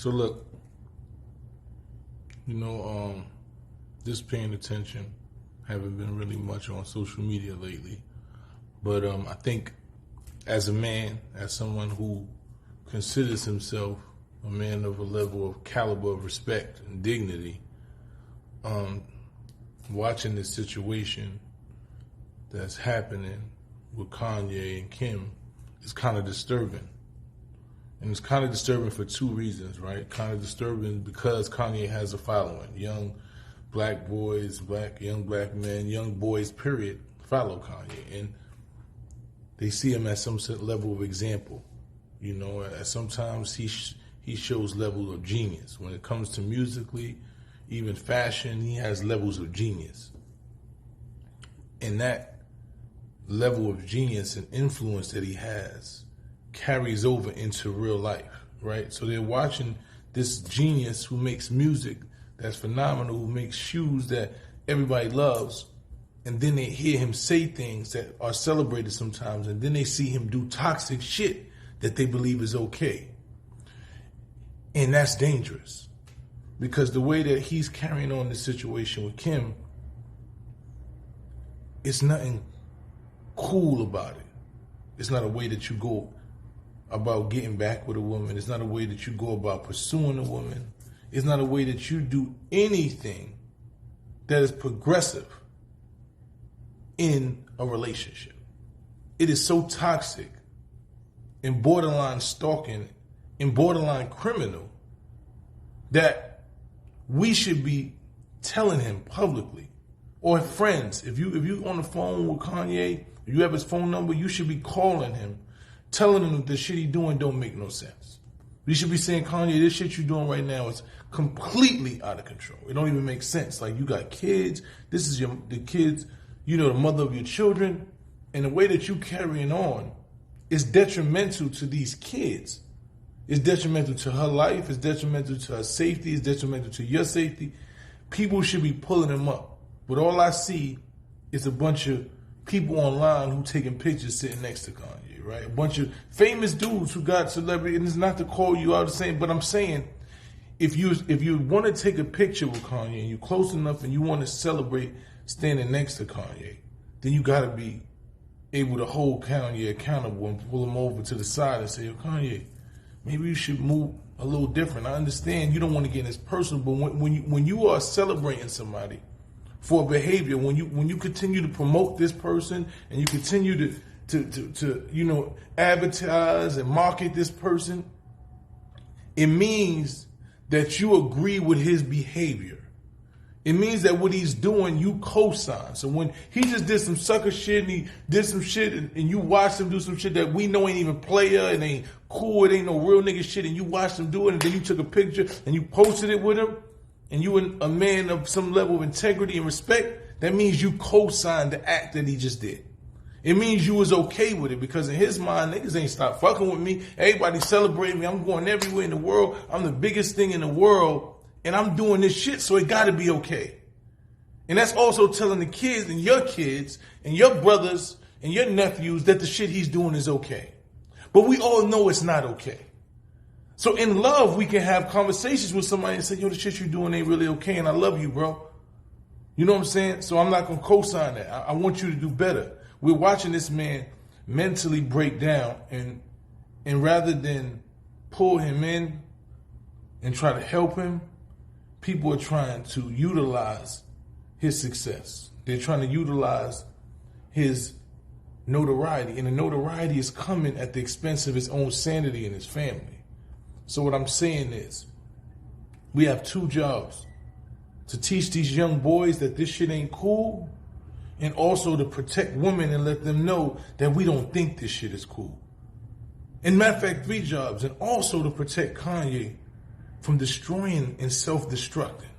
So look, just paying attention. Haven't been really much on social media lately. But I think as a man, as someone who considers himself a man of a level of caliber of respect and dignity, watching this situation that's happening with Kanye and Kim is kind of disturbing. And it's kind of disturbing for two reasons, right? Kind of disturbing because Kanye has a following. Young black boys, young black men, young boys, period, follow Kanye. And they see him as some level of example. Sometimes he shows levels of genius. When it comes to musically, even fashion, he has levels of genius. And that level of genius and influence that he has carries over into real life, right? So they're watching this genius who makes music that's phenomenal, who makes shoes that everybody loves, and then they hear him say things that are celebrated sometimes, and then they see him do toxic shit that they believe is okay. And that's dangerous, because the way that he's carrying on the situation with Kim, it's nothing cool about it. It's not a way that you go about getting back with a woman. It's not a way that you go about pursuing a woman. It's not a way that you do anything that is progressive in a relationship. It is so toxic and borderline stalking and borderline criminal that we should be telling him publicly, or friends, if you on the phone with Kanye, if you have his phone number, you should be calling him, telling him that the shit he doing don't make no sense. You should be saying, Kanye, this shit you doing right now is completely out of control. It don't even make sense. Like, you got kids. This is the kids, the mother of your children. And the way that you carrying on is detrimental to these kids. It's detrimental to her life. It's detrimental to her safety. It's detrimental to your safety. People should be pulling him up. But all I see is a bunch of people online who taking pictures sitting next to Kanye, right? A bunch of famous dudes who got celebrity, and it's not to call you out the same, but I'm saying, if you want to take a picture with Kanye and you're close enough and you want to celebrate standing next to Kanye, then you got to be able to hold Kanye accountable and pull him over to the side and say, Kanye, maybe you should move a little different. I understand you don't want to get this personal, but when you are celebrating somebody for behavior, when you continue to promote this person and you continue to advertise and market this person, it means that you agree with his behavior. It means that what he's doing, you co-sign. So when he just did some sucker shit and he did some shit and you watched him do some shit that we know ain't even player and ain't cool, it ain't no real nigga shit, and you watched him do it and then you took a picture and you posted it with him, and you a man of some level of integrity and respect, that means you co-signed the act that he just did. It means you was okay with it, because in his mind, niggas ain't stop fucking with me. Everybody celebrating me. I'm going everywhere in the world. I'm the biggest thing in the world. And I'm doing this shit, so it got to be okay. And that's also telling the kids and your brothers and your nephews that the shit he's doing is okay. But we all know it's not okay. So in love, we can have conversations with somebody and say, yo, the shit you're doing ain't really okay, and I love you, bro. You know what I'm saying? So I'm not going to co-sign that. I want you to do better. We're watching this man mentally break down, and rather than pull him in and try to help him, people are trying to utilize his success. They're trying to utilize his notoriety, and the notoriety is coming at the expense of his own sanity and his family. So what I'm saying is, we have two jobs: to teach these young boys that this shit ain't cool, and also to protect women and let them know that we don't think this shit is cool. And matter of fact, three jobs, and also to protect Kanye from destroying and self-destructing.